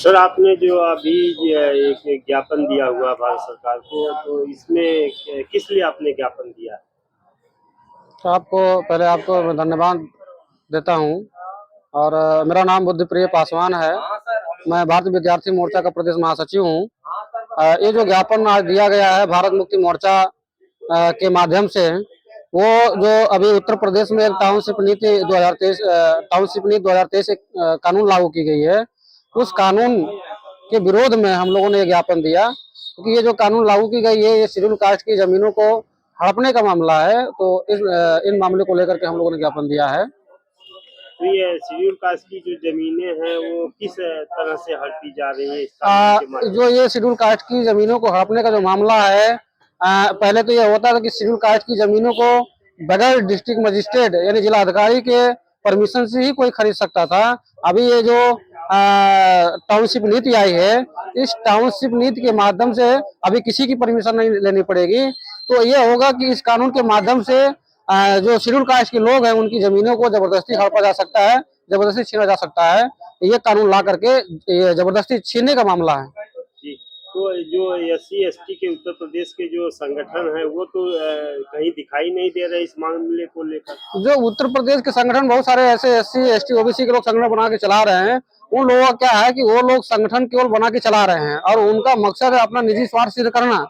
Sir, आपने जो अभी एक ज्ञापन दिया हुआ भारत सरकार को, तो इसमें किस लिए आपने ज्ञापन दिया? तो आपको मैं धन्यवाद देता हूँ। और मेरा नाम बुद्धिप्रिय पासवान है। मैं भारतीय विद्यार्थी मोर्चा का प्रदेश महासचिव हूँ। ये जो ज्ञापन आज दिया गया है भारत मुक्ति मोर्चा के माध्यम से, वो जो अभी उत्तर प्रदेश में एक टाउनशिप नीति 2023 एक कानून लागू की गई है, उस कानून के विरोध में हम लोगों ने ज्ञापन दिया। क्योंकि ये जो कानून लागू की गई है, ये शेड्यूल कास्ट की जमीनों को हड़पने का मामला है। तो इन मामले को लेकर के हम लोगों ने ज्ञापन दिया है। तो ये शेड्यूल कास्ट की जो जमीनें हैं वो किस तरह से हड़पी जा रही है इस कानून के माध्यम जो ये शेड्यूल कास्ट की जमीनों को हड़पने का जो मामला है, पहले तो ये होता था कि शेड्यूल कास्ट की जमीनों को बगैर डिस्ट्रिक्ट मजिस्ट्रेट यानी जिला अधिकारी के परमिशन से ही कोई खरीद सकता था। अभी ये जो टाउनशिप नीति आई है, इस टाउनशिप नीति के माध्यम से अभी किसी की परमिशन नहीं लेनी पड़ेगी। तो ये होगा कि इस कानून के माध्यम से जो शेड्यूल कास्ट के लोग हैं उनकी जमीनों को जबरदस्ती हड़पा जा सकता है, जबरदस्ती छीना जा सकता है। ये कानून ला करके ये जबरदस्ती छीनने का मामला है। जी, तो जो SC ST के उत्तर प्रदेश के जो संगठन है वो तो कहीं दिखाई नहीं दे रहे इस मामले को लेकर। जो उत्तर प्रदेश के संगठन बहुत सारे ऐसे SC ST OBC के लोग संगठन बना के चला रहे हैं, उन लोगों का क्या है कि वो लोग संगठन केवल बना के चला रहे हैं और उनका मकसद है अपना निजी स्वार्थ सिद्ध करना।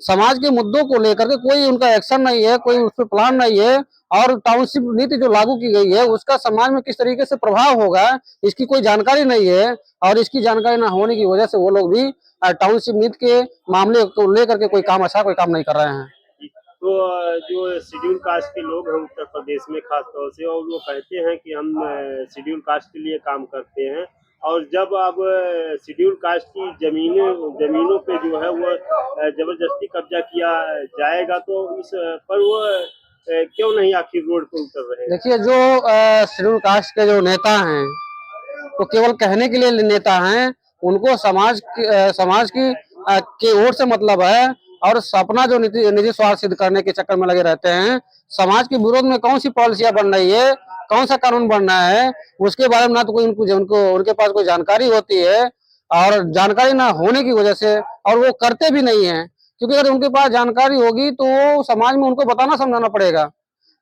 समाज के मुद्दों को लेकर के कोई उनका एक्शन नहीं है, कोई उस पर प्लान नहीं है। और टाउनशिप नीति जो लागू की गई है उसका समाज में किस तरीके से प्रभाव होगा, इसकी कोई जानकारी नहीं है। और इसकी जानकारी न होने की वजह से वो लोग भी टाउनशिप नीति के मामले को लेकर के कोई काम नहीं कर रहे हैं। तो जो शेड्यूल कास्ट के लोग हैं उत्तर प्रदेश में खास तौर से, और वो कहते हैं कि हम शेड्यूल कास्ट के लिए काम करते हैं, और जब अब शेड्यूल कास्ट की जमीनों पे जो है वो जबरदस्ती कब्जा किया जाएगा, तो इस पर वो क्यों नहीं आखिर रोड पर उतर रहे हैं? देखिए, जो शेड्यूल कास्ट के जो नेता हैं वो केवल कहने के लिए नेता हैं। उनको समाज की ओर से मतलब है और अपना जो निजी स्वार्थ सिद्ध करने के चक्कर में लगे रहते हैं। समाज के विरोध में कौन सी पॉलिसियां बन रही है, कौन सा कानून बन रहा है, उसके बारे में ना तो कोई उनके पास कोई जानकारी होती है। और जानकारी ना होने की वजह से और वो करते भी नहीं है। क्योंकि अगर उनके पास जानकारी होगी तो समाज में उनको बताना समझाना पड़ेगा।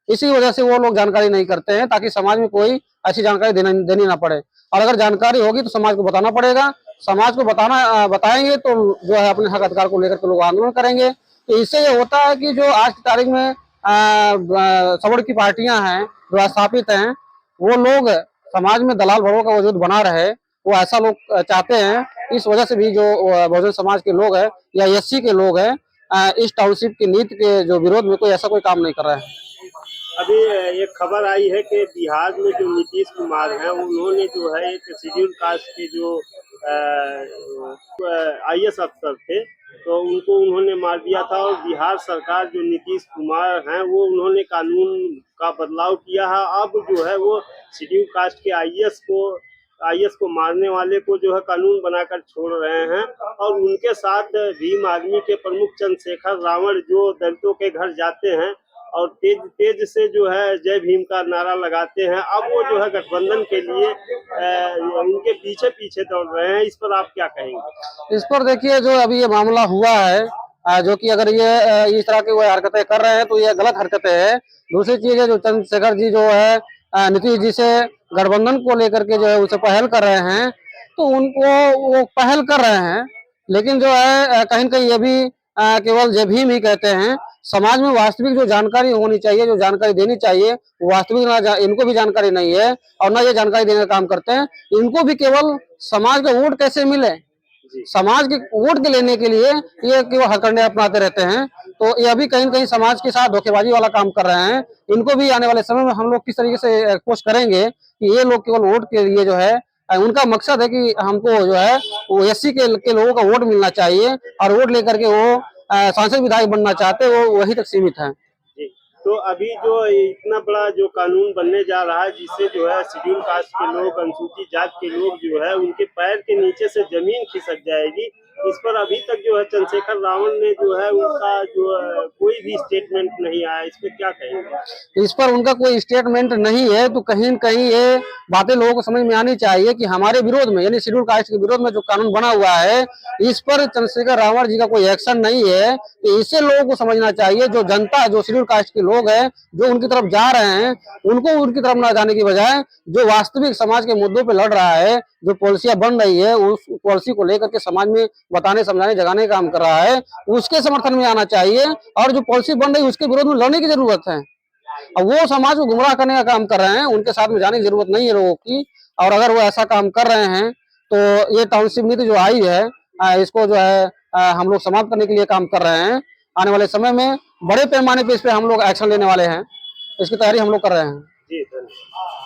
इसी वजह से वो लोग जानकारी नहीं करते हैं, ताकि समाज में कोई ऐसी जानकारी देनी ना पड़े। और अगर जानकारी होगी तो समाज को बताना पड़ेगा। समाज को बताएंगे तो जो है अपने हक अधिकार को लेकर के लोग आंदोलन करेंगे। तो इससे ये होता है कि जो आज की तारीख में सबड़ की पार्टियां हैं जो स्थापित हैं, वो लोग समाज में दलाल वर्गों का वजूद बना रहे, वो ऐसा लोग चाहते हैं। इस वजह से भी जो बहुजन समाज के लोग हैं या SC के लोग हैं, इस टाउनशिप की नीति के जो विरोध में कोई ऐसा कोई काम नहीं कर रहा है। अभी एक खबर आई है कि बिहार में जो नीतीश कुमार हैं उन्होंने जो है एक शेड्यूल कास्ट के जो IAS अफसर थे, तो उनको उन्होंने मार दिया था। और बिहार सरकार जो नीतीश कुमार हैं वो उन्होंने कानून का बदलाव किया है। अब जो है वो शेड्यूल कास्ट के IAS को मारने वाले को जो है कानून बनाकर छोड़ रहे हैं। और उनके साथ भीम आर्मी के प्रमुख चंद्रशेखर रावण जो दलितों के घर जाते हैं और तेज से जो है जय भीम का नारा लगाते हैं, अब वो जो है गठबंधन के लिए उनके पीछे पीछे दौड़ रहे हैं। इस पर आप क्या कहेंगे? इस पर देखिए, जो अभी ये मामला हुआ है, जो कि अगर ये इस तरह की वो हरकतें कर रहे हैं तो ये गलत हरकतें है। दूसरी चीज है, जो चंद्रशेखर जी जो है नीतीश जी से गठबंधन को लेकर के जो है उसे पहल कर रहे हैं, तो उनको वो पहल कर रहे हैं। लेकिन जो है कहीं न कहीं ये भी केवल जय भीम ही कहते हैं। समाज में वास्तविक जो जानकारी होनी चाहिए, जो जानकारी देनी चाहिए, वो वास्तविक इनको भी जानकारी नहीं है और ना ये जानकारी देने का काम करते हैं। इनको भी केवल समाज का वोट कैसे मिले, समाज के वोट के लेने के लिए ये केवल हथकंडे अपनाते रहते हैं। तो ये अभी कहीं न कहीं समाज के साथ धोखेबाजी वाला काम कर रहे हैं। इनको भी आने वाले समय में हम लोग किस तरीके से कोशिश करेंगे कि ये लोग केवल वोट के लिए जो है, उनका मकसद है कि हमको जो है वो SC के लोगों का वोट मिलना चाहिए और वोट लेकर के वो सांसद विधायक बनना चाहते हैं, वो वही तक सीमित है। तो अभी जो इतना बड़ा जो कानून बनने जा रहा है, जिससे जो है शेड्यूल कास्ट के लोग, अनुसूचित जाति के लोग जो है उनके पैर के नीचे से जमीन खिसक जाएगी, इस पर अभी तक जो है चंद्रशेखर रावण ने जो है उनका जो है कोई भी स्टेटमेंट नहीं आया, इस पे क्या कहेंगे? इस पर उनका कोई स्टेटमेंट नहीं है, तो कहीं न कहीं ये बातें लोगों को समझ में आनी चाहिए कि हमारे विरोध में, यानी शेड्यूल कास्ट के विरोध में जो कानून बना हुआ है, इस पर चंद्रशेखर रावण जी का कोई एक्शन नहीं है। तो इससे लोगों को समझना चाहिए, जो जनता, जो शेड्यूल कास्ट के लोग हैं, जो उनकी तरफ जा रहे हैं, उनको उनकी तरफ ना जाने की बजाय जो वास्तविक समाज के मुद्दों पे लड़ रहा है, जो पॉलिसियां बन रही है, उस पॉलिसी को लेकर के समाज में बताने, समझाने, जगाने का काम कर रहा है, उसके समर्थन में आना चाहिए। और जो पॉलिसी बन रही है उसके विरोध में लड़ने की जरूरत है। अब वो समाज को गुमराह करने का काम कर रहे हैं, उनके साथ में जाने की जरूरत नहीं है लोगों की। और अगर वो ऐसा काम कर रहे हैं तो ये टाउनशिप नीति जो आई है, इसको जो है हम लोग समाप्त करने के लिए काम कर रहे हैं। आने वाले समय में बड़े पैमाने पे इस पे हम लोग एक्शन लेने वाले हैं, इसकी तैयारी हम लोग कर रहे हैं। जी धन्यवाद।